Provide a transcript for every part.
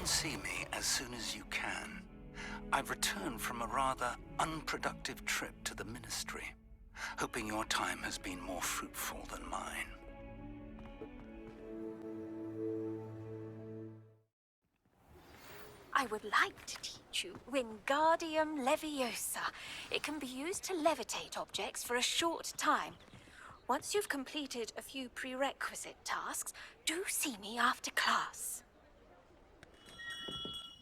and see me as soon as you can. I've returned from a rather unproductive trip to the Ministry, hoping your time has been more fruitful than mine. I would like to teach you Wingardium Leviosa. It can be used to levitate objects for a short time. Once you've completed a few prerequisite tasks, do see me after class.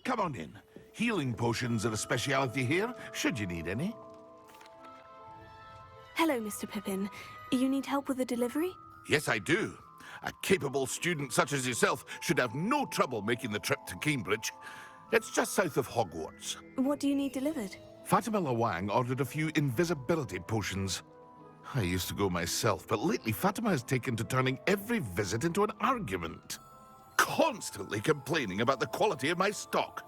Come on in. Healing potions are a speciality here, should you need any. Hello, Mr. Pippin. You need help with the delivery? Yes, I do. A capable student such as yourself should have no trouble making the trip to Cambridge. It's just south of Hogwarts. What do you need delivered? Fatima Lawang ordered a few invisibility potions. I used to go myself, but lately Fatima has taken to turning every visit into an argument. Constantly complaining about the quality of my stock.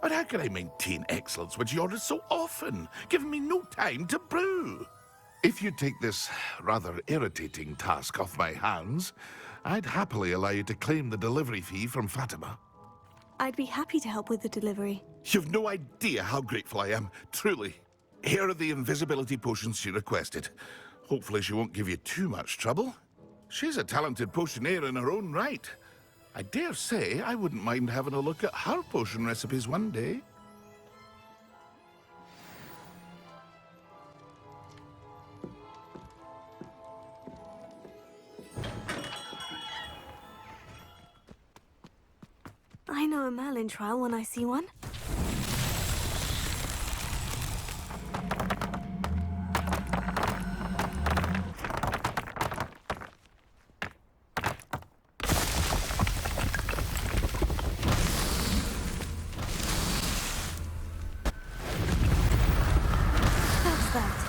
But how can I maintain excellence when she orders so often, giving me no time to brew? If you take this rather irritating task off my hands, I'd happily allow you to claim the delivery fee from Fatima. I'd be happy to help with the delivery. You've no idea how grateful I am, truly. Here are the invisibility potions she requested. Hopefully she won't give you too much trouble. She's a talented potioneer in her own right. I dare say I wouldn't mind having a look at her potion recipes one day. I know a Merlin trial when I see one. That's that.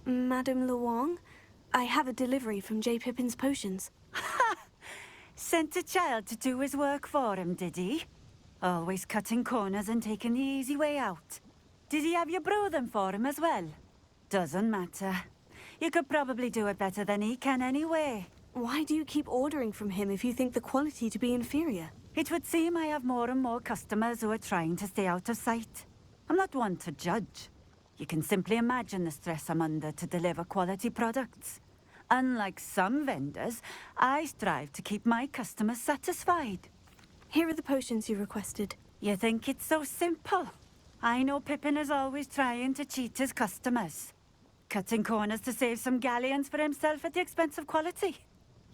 Madame Lawang, I have a delivery from J. Pippin's potions. Sent a child to do his work for him, did he? Always cutting corners and taking the easy way out. Did he have you brew them for him as well? Doesn't matter. You could probably do it better than he can anyway. Why do you keep ordering from him if you think the quality to be inferior? It would seem I have more and more customers who are trying to stay out of sight. I'm not one to judge. You can simply imagine the stress I'm under to deliver quality products. Unlike some vendors, I strive to keep my customers satisfied. Here are the potions you requested. You think it's so simple? I know Pippin is always trying to cheat his customers. Cutting corners to save some galleons for himself at the expense of quality.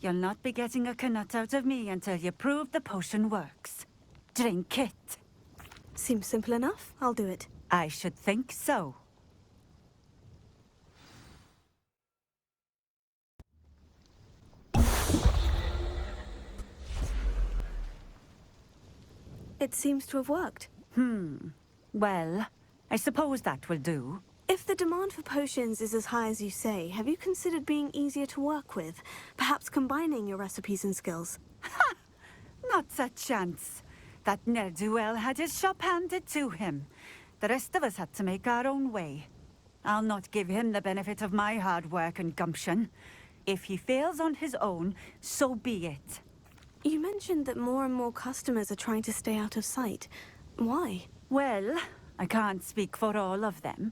You'll not be getting a canut out of me until you prove the potion works. Drink it. Seems simple enough. I'll do it. I should think so. It seems to have worked. Well, I suppose that will do. If the demand for potions is as high as you say, have you considered being easier to work with? Perhaps combining your recipes and skills? Not a chance. That ne'er-do-well had his shop handed to him. The rest of us had to make our own way. I'll not give him the benefit of my hard work and gumption. If he fails on his own, so be it. You mentioned that more and more customers are trying to stay out of sight. Why? Well, I can't speak for all of them,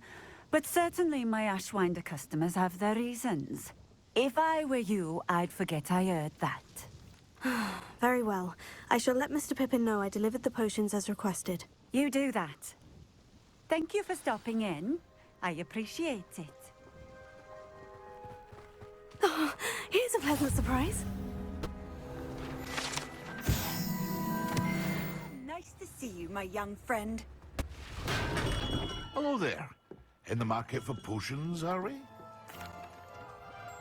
but certainly my Ashwinder customers have their reasons. If I were you, I'd forget I heard that. Very well. I shall let Mr. Pippin know I delivered the potions as requested. You do that. Thank you for stopping in. I appreciate it. Oh, here's a pleasant surprise. Nice to see you, my young friend. Hello there. In the market for potions, are we?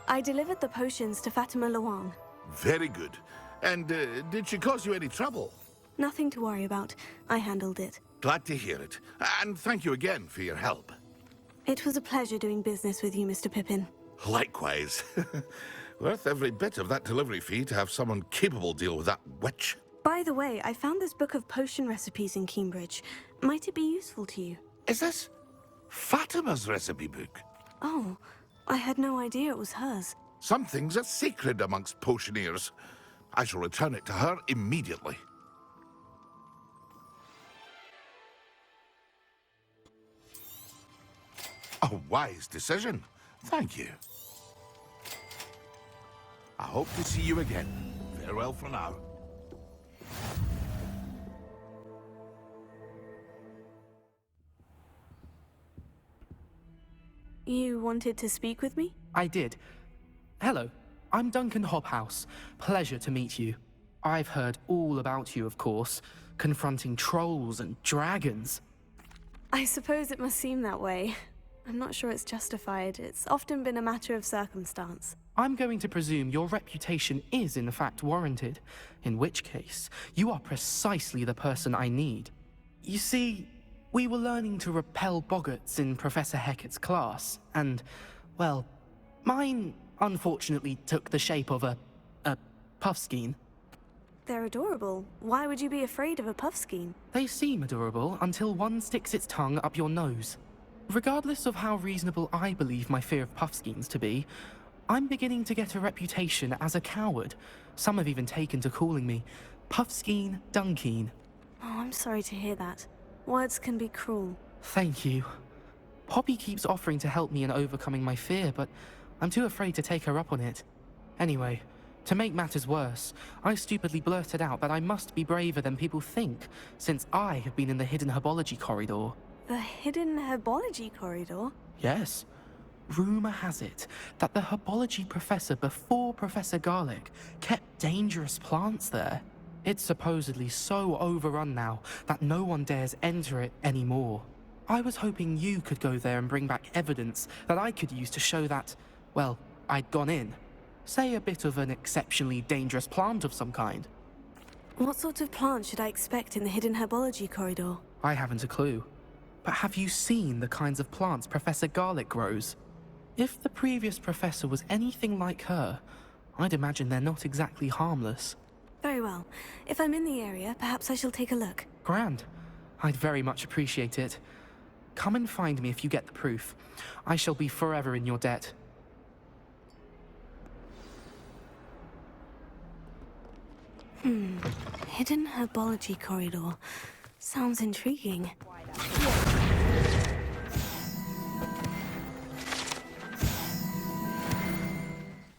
I delivered the potions to Fatima Lawang. Very good. And did she cause you any trouble? Nothing to worry about. I handled it. Glad to hear it. And thank you again for your help. It was a pleasure doing business with you, Mr. Pippin. Likewise. Worth every bit of that delivery fee to have someone capable deal with that witch. By the way, I found this book of potion recipes in Cambridge. Might it be useful to you? Is this Fatima's recipe book? Oh, I had no idea it was hers. Some things are sacred amongst potioneers. I shall return it to her immediately. A wise decision. Thank you. I hope to see you again. Farewell for now. You wanted to speak with me? I did. Hello, I'm Duncan Hobhouse. Pleasure to meet you. I've heard all about you, of course, confronting trolls and dragons. I suppose it must seem that way. I'm not sure it's justified. It's often been a matter of circumstance. I'm going to presume your reputation is in fact warranted, in which case, you are precisely the person I need. You see, we were learning to repel boggarts in Professor Hecat's class, and, well, mine unfortunately took the shape of a puffskein. They're adorable. Why would you be afraid of a puffskein? They seem adorable until one sticks its tongue up your nose. Regardless of how reasonable I believe my fear of puffskeins to be, I'm beginning to get a reputation as a coward. Some have even taken to calling me Puffskein Dunkeen. Oh, I'm sorry to hear that. Words can be cruel. Thank you. Poppy keeps offering to help me in overcoming my fear, but I'm too afraid to take her up on it. Anyway, to make matters worse, I stupidly blurted out that I must be braver than people think, since I have been in the hidden herbology corridor. The hidden herbology corridor? Yes. Rumor has it that the herbology professor before Professor Garlic kept dangerous plants there. It's supposedly so overrun now that no one dares enter it anymore. I was hoping you could go there and bring back evidence that I could use to show that, well, I'd gone in. Say a bit of an exceptionally dangerous plant of some kind. What sort of plant should I expect in the hidden herbology corridor? I haven't a clue. But have you seen the kinds of plants Professor Garlic grows? If the previous professor was anything like her, I'd imagine they're not exactly harmless. Very well. If I'm in the area, perhaps I shall take a look. Grand. I'd very much appreciate it. Come and find me if you get the proof. I shall be forever in your debt. Hidden herbology corridor. Sounds intriguing.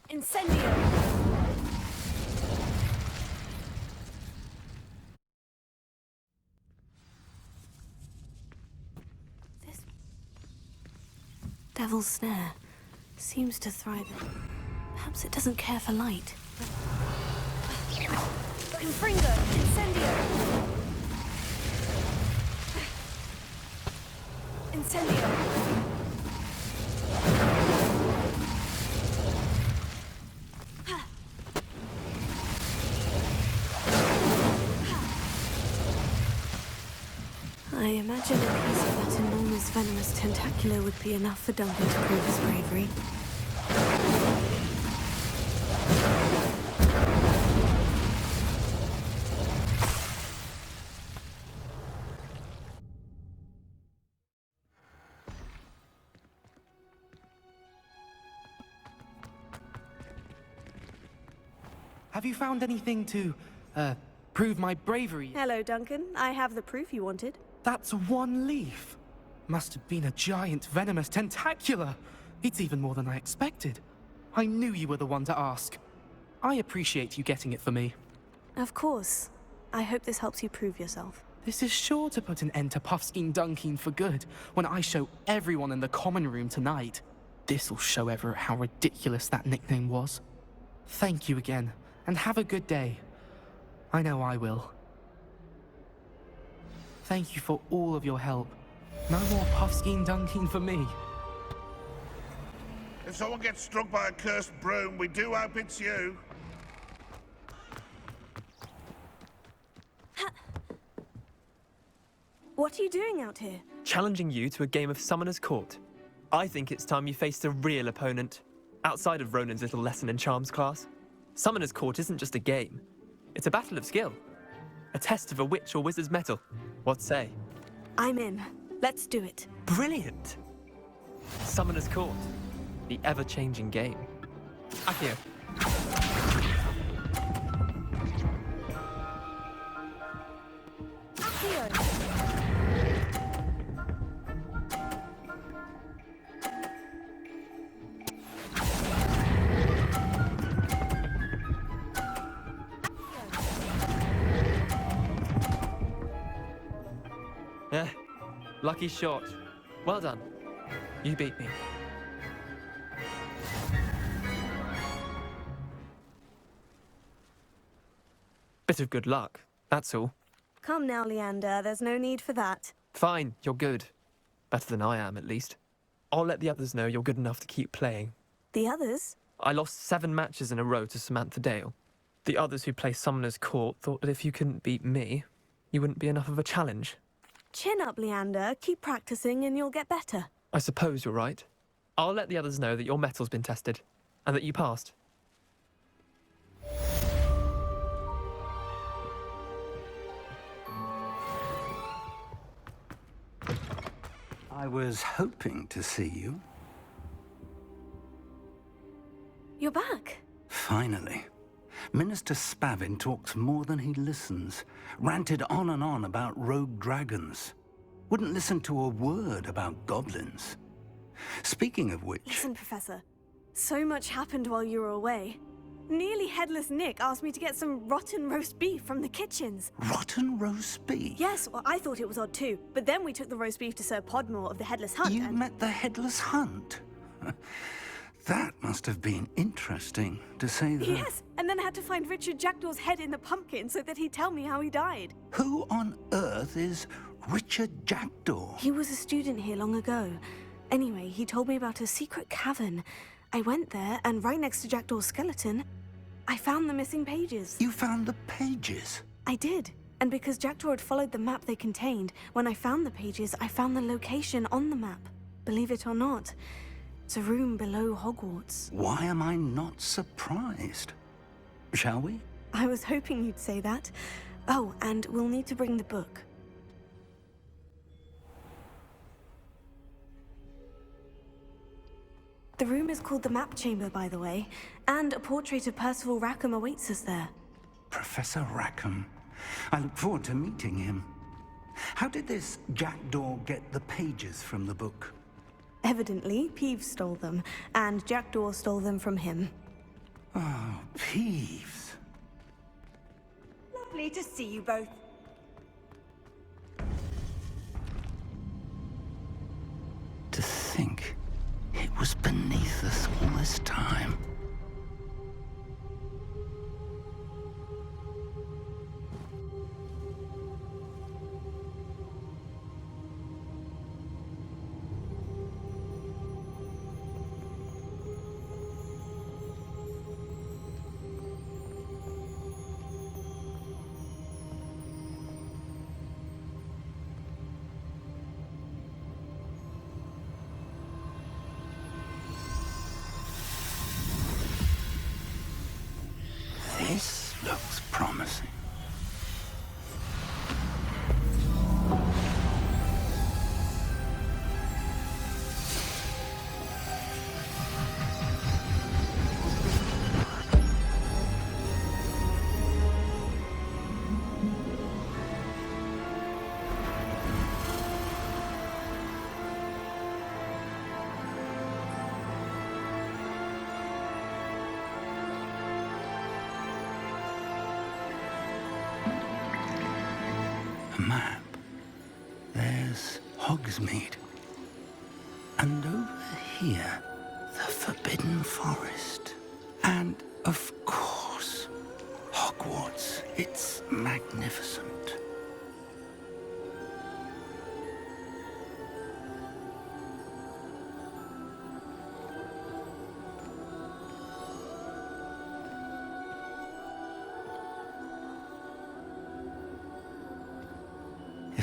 Incendio! This devil's snare seems to thrive in... Perhaps it doesn't care for light. Confringo! Incendio! Incendio! I imagine a piece of that enormous venomous tentacular would be enough for Duncan to prove his bravery. Have you found anything to, prove my bravery? Hello, Duncan. I have the proof you wanted. That's one leaf. Must have been a giant venomous tentacula. It's even more than I expected. I knew you were the one to ask. I appreciate you getting it for me. Of course. I hope this helps you prove yourself. This is sure to put an end to Puffskein Dunkeen for good when I show everyone in the common room tonight. This'll show Everett how ridiculous that nickname was. Thank you again, and have a good day. I know I will. Thank you for all of your help. No more Puffskein Dunkeen for me. If someone gets struck by a cursed broom, we do hope it's you. What are you doing out here? Challenging you to a game of Summoner's Court. I think it's time you faced a real opponent, outside of Ronan's little lesson in charms class. Summoner's Court isn't just a game. It's a battle of skill. A test of a witch or wizard's mettle. What say? I'm in. Let's do it. Brilliant! Summoner's Court. The ever-changing game. Accio. Accio. Lucky shot. Well done. You beat me. Bit of good luck, that's all. Come now, Leander. There's no need for that. Fine, you're good. Better than I am, at least. I'll let the others know you're good enough to keep playing. The others? I lost 7 matches in a row to Samantha Dale. The others who play Summoner's Court thought that if you couldn't beat me, you wouldn't be enough of a challenge. Chin up, Leander. Keep practicing and you'll get better. I suppose you're right. I'll let the others know that your metal's been tested, and that you passed. I was hoping to see you. You're back. Finally. Minister Spavin talks more than he listens. Ranted on and on about rogue dragons. Wouldn't listen to a word about goblins. Speaking of which... Listen, Professor. So much happened while you were away. Nearly Headless Nick asked me to get some rotten roast beef from the kitchens. Rotten roast beef? Yes, well, I thought it was odd too. But then we took the roast beef to Sir Podmore of the Headless Hunt You and... met the Headless Hunt? That must have been interesting, to say the... Yes, and then I had to find Richard Jackdaw's head in the pumpkin so that he'd tell me how he died. Who on earth is Richard Jackdaw? He was a student here long ago. Anyway, he told me about a secret cavern. I went there, and right next to Jackdaw's skeleton, I found the missing pages. You found the pages? I did. And because Jackdaw had followed the map they contained, when I found the pages, I found the location on the map. Believe it or not, it's a room below Hogwarts. Why am I not surprised? Shall we? I was hoping you'd say that. Oh, and we'll need to bring the book. The room is called the Map Chamber, by the way, and a portrait of Percival Rackham awaits us there. Professor Rackham. I look forward to meeting him. How did this Jackdaw get the pages from the book? Evidently, Peeves stole them, and Jackdaw stole them from him. Oh, Peeves. Lovely to see you both. To think it was beneath us all this time. This looks promising. A map. There's Hogsmeade. And over here, the Forbidden Forest. And, of course, Hogwarts. It's magnificent.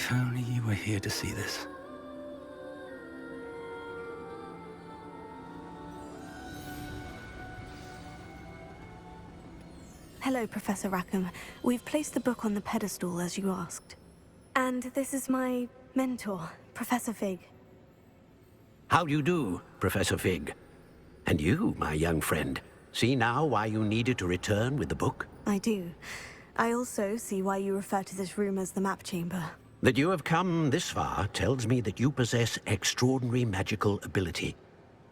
If only you were here to see this. Hello, Professor Rackham. We've placed the book on the pedestal as you asked. And this is my mentor, Professor Fig. How do you do, Professor Fig? And you, my young friend, see now why you needed to return with the book? I do. I also see why you refer to this room as the map chamber. That you have come this far tells me that you possess extraordinary magical ability,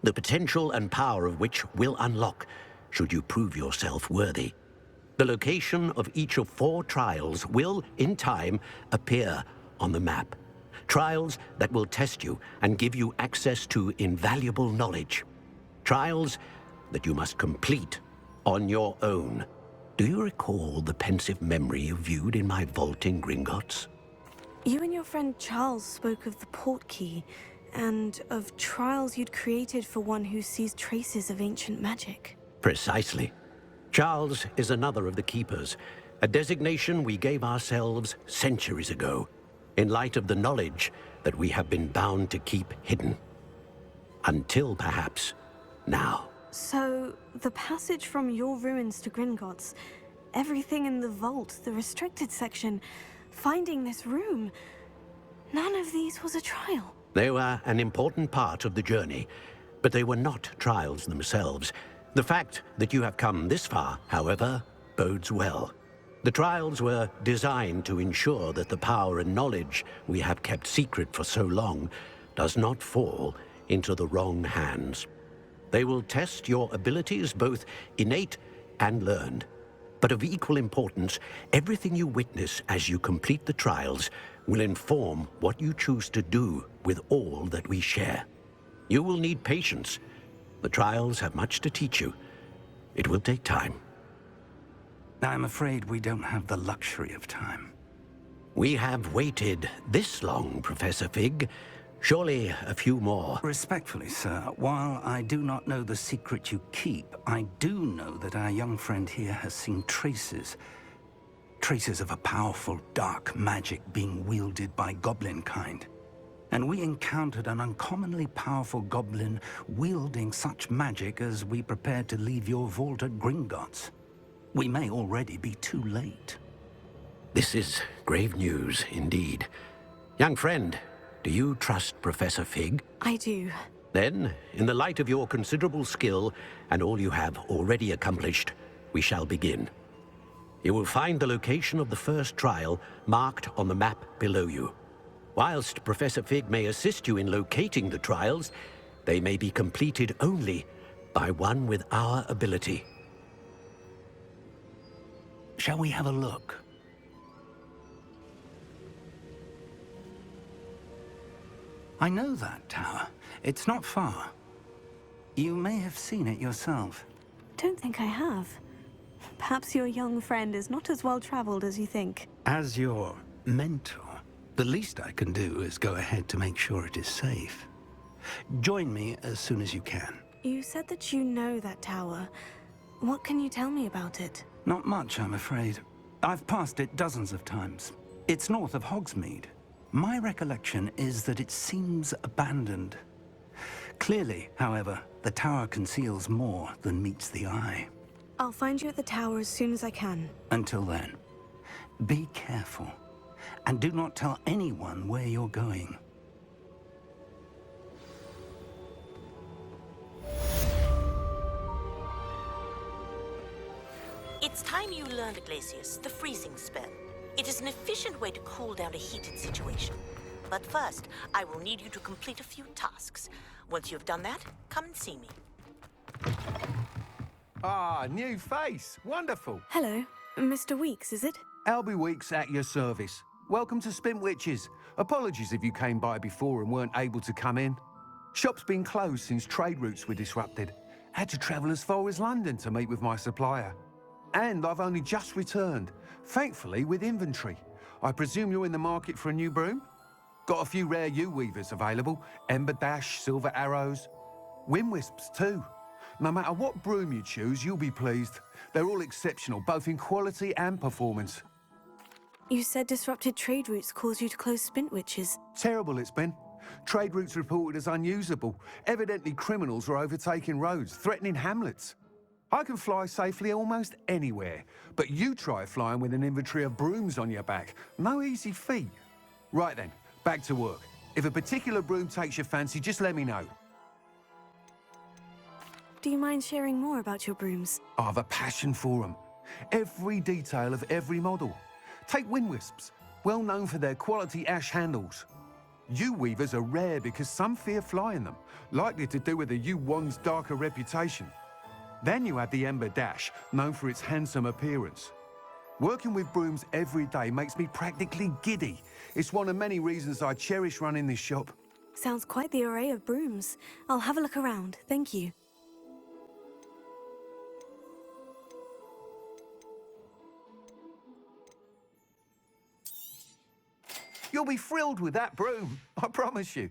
the potential and power of which will unlock should you prove yourself worthy. The location of each of 4 trials will, in time, appear on the map. Trials that will test you and give you access to invaluable knowledge. Trials that you must complete on your own. Do you recall the pensive memory you viewed in my vault in Gringotts? You and your friend Charles spoke of the portkey, and of trials you'd created for one who sees traces of ancient magic. Precisely. Charles is another of the Keepers, a designation we gave ourselves centuries ago, in light of the knowledge that we have been bound to keep hidden. Until, perhaps, now. So, the passage from your ruins to Gringotts, everything in the vault, the restricted section, finding this room, none of these was a trial. They were an important part of the journey, but they were not trials themselves. The fact that you have come this far, however, bodes well. The trials were designed to ensure that the power and knowledge we have kept secret for so long does not fall into the wrong hands. They will test your abilities, both innate and learned. But of equal importance, everything you witness as you complete the trials will inform what you choose to do with all that we share. You will need patience. The trials have much to teach you. It will take time. I'm afraid we don't have the luxury of time. We have waited this long, Professor Fig. Surely a few more. Respectfully, sir, while I do not know the secret you keep, I do know that our young friend here has seen traces of a powerful dark magic being wielded by goblin kind. And we encountered an uncommonly powerful goblin wielding such magic as we prepared to leave your vault at Gringotts. We may already be too late. This is grave news indeed. Young friend, do you trust Professor Fig? I do. Then, in the light of your considerable skill and all you have already accomplished, we shall begin. You will find the location of the first trial marked on the map below you. Whilst Professor Fig may assist you in locating the trials, they may be completed only by one with our ability. Shall we have a look? I know that tower. It's not far. You may have seen it yourself. Don't think I have. Perhaps your young friend is not as well traveled as you think. As your mentor, the least I can do is go ahead to make sure it is safe. Join me as soon as you can. You said that you know that tower. What can you tell me about it? Not much, I'm afraid. I've passed it dozens of times. It's north of Hogsmeade. My recollection is that it seems abandoned. Clearly, however, the tower conceals more than meets the eye. I'll find you at the tower as soon as I can. Until then, be careful, and do not tell anyone where you're going. It's time you learned, Glacius, the freezing spell. It is an efficient way to cool down a heated situation. But first, I will need you to complete a few tasks. Once you've done that, come and see me. Ah, new face. Wonderful. Hello, Mr. Weeks, is it? Albie Weeks at your service. Welcome to Spintwitches. Apologies if you came by before and weren't able to come in. Shop's been closed since trade routes were disrupted. Had to travel as far as London to meet with my supplier. And I've only just returned, thankfully with inventory. I presume you're in the market for a new broom? Got a few rare yew-weavers available. Ember Dash, Silver Arrows. Wind Wisps too. No matter what broom you choose, you'll be pleased. They're all exceptional, both in quality and performance. You said disrupted trade routes caused you to close Spintwitches. Terrible it's been. Trade routes reported as unusable. Evidently criminals were overtaking roads, threatening hamlets. I can fly safely almost anywhere, but you try flying with an inventory of brooms on your back. No easy feat. Right then, back to work. If a particular broom takes your fancy, just let me know. Do you mind sharing more about your brooms? I have a passion for them. Every detail of every model. Take wind wisps, well known for their quality ash handles. Yew weavers are rare because some fear flying them, likely to do with the yew wand's darker reputation. Then you have the Ember Dash, known for its handsome appearance. Working with brooms every day makes me practically giddy. It's one of many reasons I cherish running this shop. Sounds quite the array of brooms. I'll have a look around, thank you. You'll be thrilled with that broom, I promise you.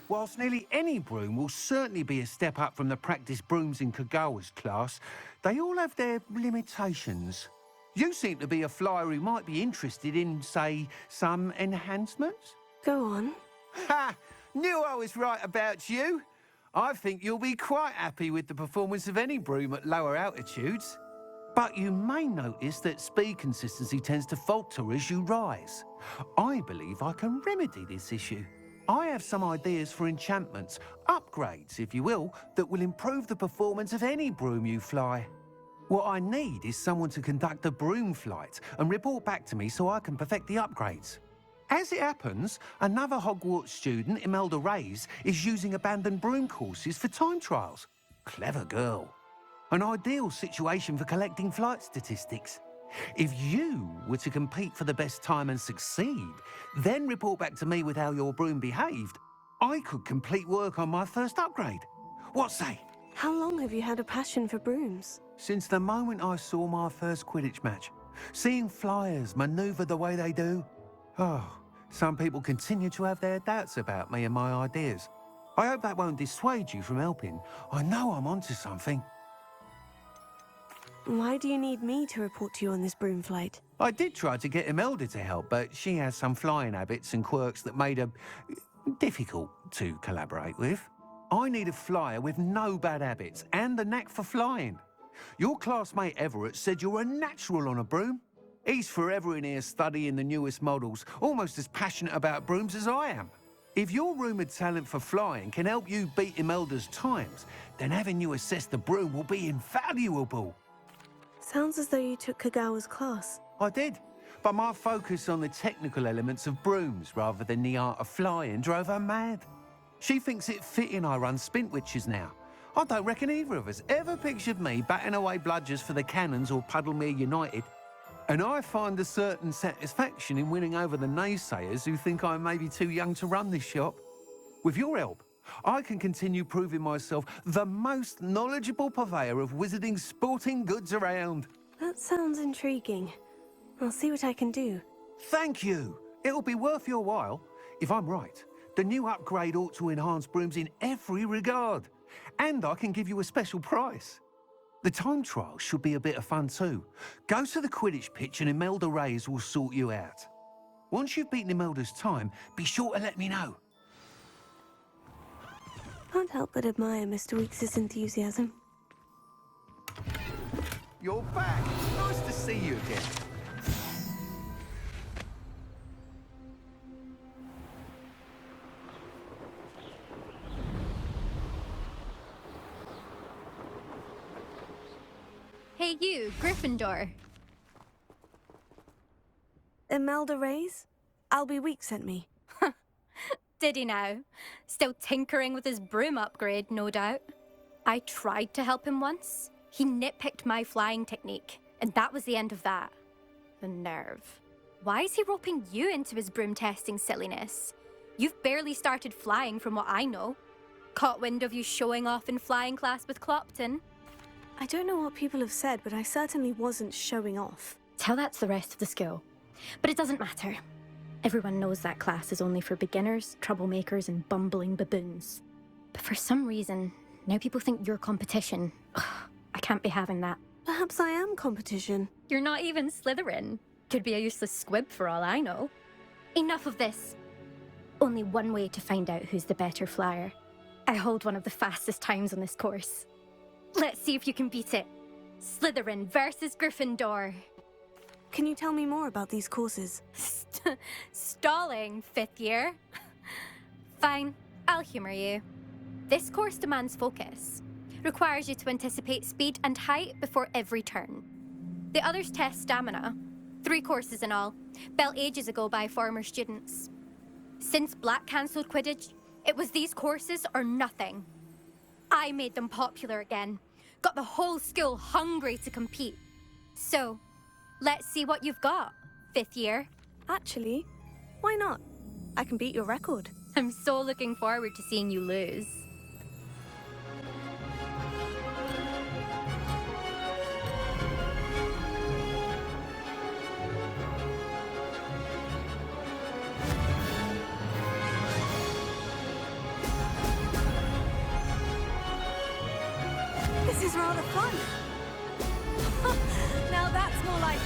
Whilst nearly any broom will certainly be a step up from the practice brooms in Kagawa's class, they all have their limitations. You seem to be a flyer who might be interested in, say, some enhancements? Go on. Ha! Knew I was right about you. I think you'll be quite happy with the performance of any broom at lower altitudes. But you may notice that speed consistency tends to falter as you rise. I believe I can remedy this issue. I have some ideas for enchantments, upgrades, if you will, that will improve the performance of any broom you fly. What I need is someone to conduct a broom flight and report back to me so I can perfect the upgrades. As it happens, another Hogwarts student, Imelda Reyes, is using abandoned broom courses for time trials. Clever girl. An ideal situation for collecting flight statistics. If you were to compete for the best time and succeed, then report back to me with how your broom behaved, I could complete work on my first upgrade. What say? How long have you had a passion for brooms? Since the moment I saw my first Quidditch match. Seeing flyers manoeuvre the way they do. Oh, some people continue to have their doubts about me and my ideas. I hope that won't dissuade you from helping. I know I'm onto something. Why do you need me to report to you on this broom flight? I did try to get Imelda to help, but she has some flying habits and quirks that made her difficult to collaborate with. I need a flyer with no bad habits and the knack for flying. Your classmate Everett said you're a natural on a broom. He's forever in here studying the newest models, almost as passionate about brooms as I am. If your rumoured talent for flying can help you beat Imelda's times, then having you assess the broom will be invaluable. Sounds as though you took Kagawa's class. I did, but my focus on the technical elements of brooms rather than the art of flying drove her mad. She thinks it fitting I run Spintwitches now. I don't reckon either of us ever pictured me batting away bludgers for the Cannons or Puddlemere United. And I find a certain satisfaction in winning over the naysayers who think I may be too young to run this shop. With your help, I can continue proving myself the most knowledgeable purveyor of wizarding sporting goods around. That sounds intriguing. I'll see what I can do. Thank you. It'll be worth your while. If I'm right, the new upgrade ought to enhance brooms in every regard. And I can give you a special price. The time trial should be a bit of fun too. Go to the Quidditch pitch and Imelda Reyes will sort you out. Once you've beaten Imelda's time, be sure to let me know. Can't help but admire Mr. Weeks' enthusiasm. You're back. Nice to see you again. Hey you, Gryffindor. Imelda Reyes? Albie Weeks sent me. Did he now? Still tinkering with his broom upgrade, no doubt. I tried to help him once. He nitpicked my flying technique, and that was the end of that. The nerve. Why is he roping you into his broom testing silliness? You've barely started flying from what I know. Caught wind of you showing off in flying class with Clopton. I don't know what people have said, but I certainly wasn't showing off. Tell that to the rest of the school. But it doesn't matter. Everyone knows that class is only for beginners, troublemakers, and bumbling baboons. But for some reason, now people think you're competition. Ugh, I can't be having that. Perhaps I am competition. You're not even Slytherin. Could be a useless squib for all I know. Enough of this. Only one way to find out who's the better flyer. I hold one of the fastest times on this course. Let's see if you can beat it. Slytherin versus Gryffindor. Can you tell me more about these courses? Stalling, 5th year. Fine, I'll humor you. This course demands focus. Requires you to anticipate speed and height before every turn. The others test stamina. 3 courses in all, built ages ago by former students. Since Black cancelled Quidditch, it was these courses or nothing. I made them popular again. Got the whole school hungry to compete. So, let's see what you've got, 5th year. Actually, why not? I can beat your record. I'm so looking forward to seeing you lose. This is rather fun. Now that's more like it.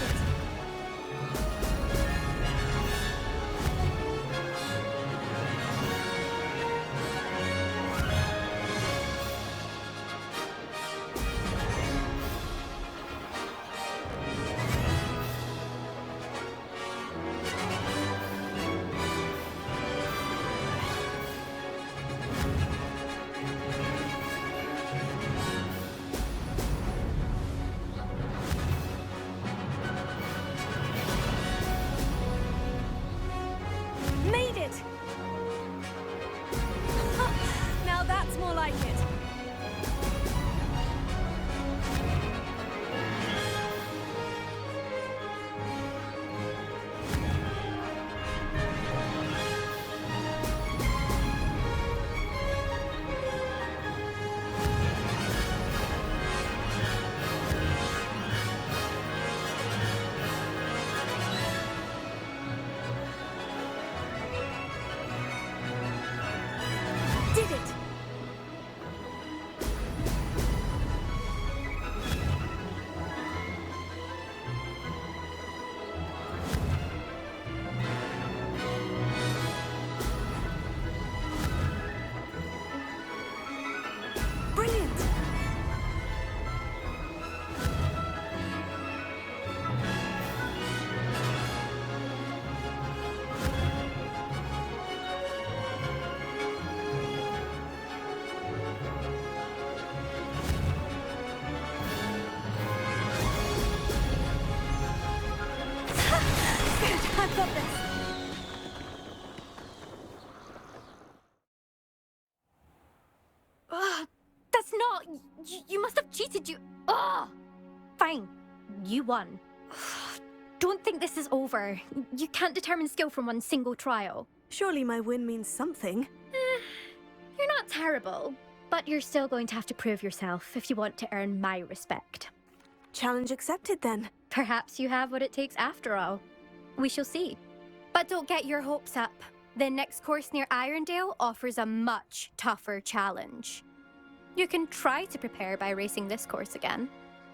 Made it! Now that's more like it. Did it! Brilliant! I've got this. That's not... You must have cheated, you... Ugh! Fine. You won. Don't think this is over. You can't determine skill from one single trial. Surely my win means something. You're not terrible, but you're still going to have to prove yourself if you want to earn my respect. Challenge accepted then. Perhaps you have what it takes after all. We shall see. But don't get your hopes up. The next course near Irondale offers a much tougher challenge. You can try to prepare by racing this course again.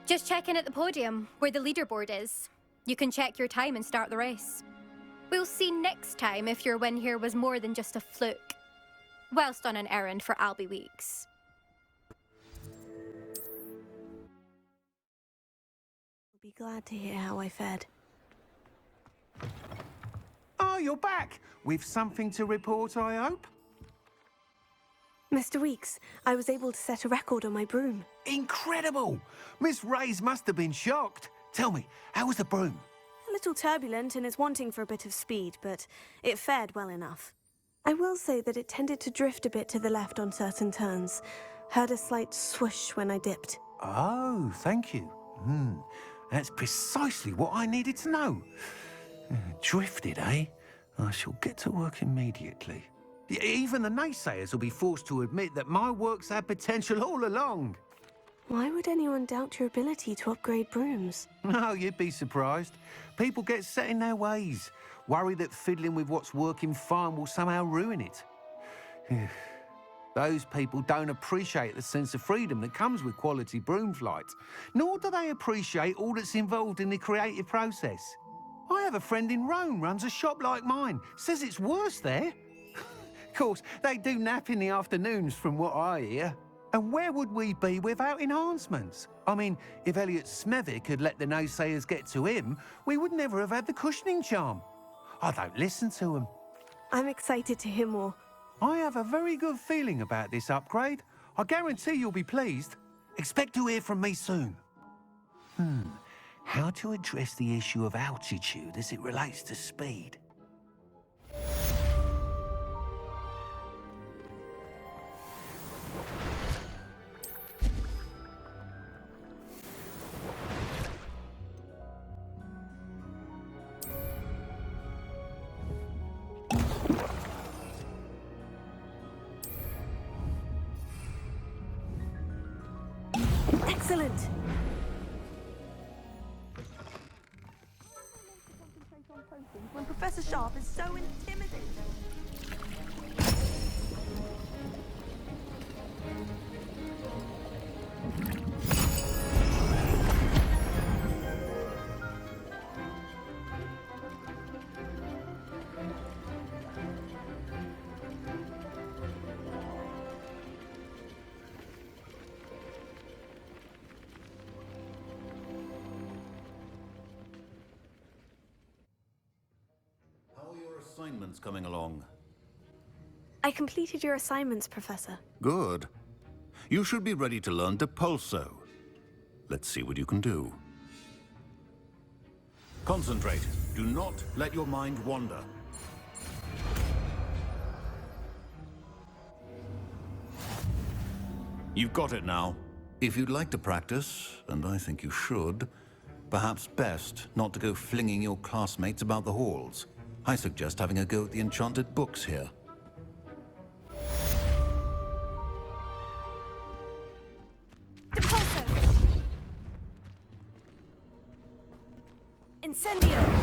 Just check in at the podium, where the leaderboard is. You can check your time and start the race. We'll see next time if your win here was more than just a fluke. Whilst on an errand for Albie Weeks. I'll be glad to hear how I fared. Oh, you're back! With something to report, I hope? Mr. Weeks, I was able to set a record on my broom. Incredible! Miss Reyes must have been shocked. Tell me, how was the broom? A little turbulent and is wanting for a bit of speed, but it fared well enough. I will say that it tended to drift a bit to the left on certain turns. Heard a slight swoosh when I dipped. Oh, thank you. That's precisely what I needed to know. Drifted, eh? I shall get to work immediately. Even the naysayers will be forced to admit that my work's had potential all along. Why would anyone doubt your ability to upgrade brooms? No, you'd be surprised. People get set in their ways, worry that fiddling with what's working fine will somehow ruin it. Those people don't appreciate the sense of freedom that comes with quality broom flight, nor do they appreciate all that's involved in the creative process. I have a friend in Rome runs a shop like mine. Says it's worse there. Of course, they do nap in the afternoons from what I hear. And where would we be without enhancements? I mean, if Elliot Smethwick had let the naysayers get to him, we would never have had the cushioning charm. I don't listen to them. I'm excited to hear more. I have a very good feeling about this upgrade. I guarantee you'll be pleased. Expect to hear from me soon. How to address the issue of altitude as it relates to speed? Excellent! When Professor Sharp is so intimidating. Assignments coming along. I completed your assignments, Professor. Good. You should be ready to learn Depulso. Let's see what you can do. Concentrate. Do not let your mind wander. You've got it now. If you'd like to practice, and I think you should, perhaps best not to go flinging your classmates about the halls. I suggest having a go at the enchanted books here. Incendio!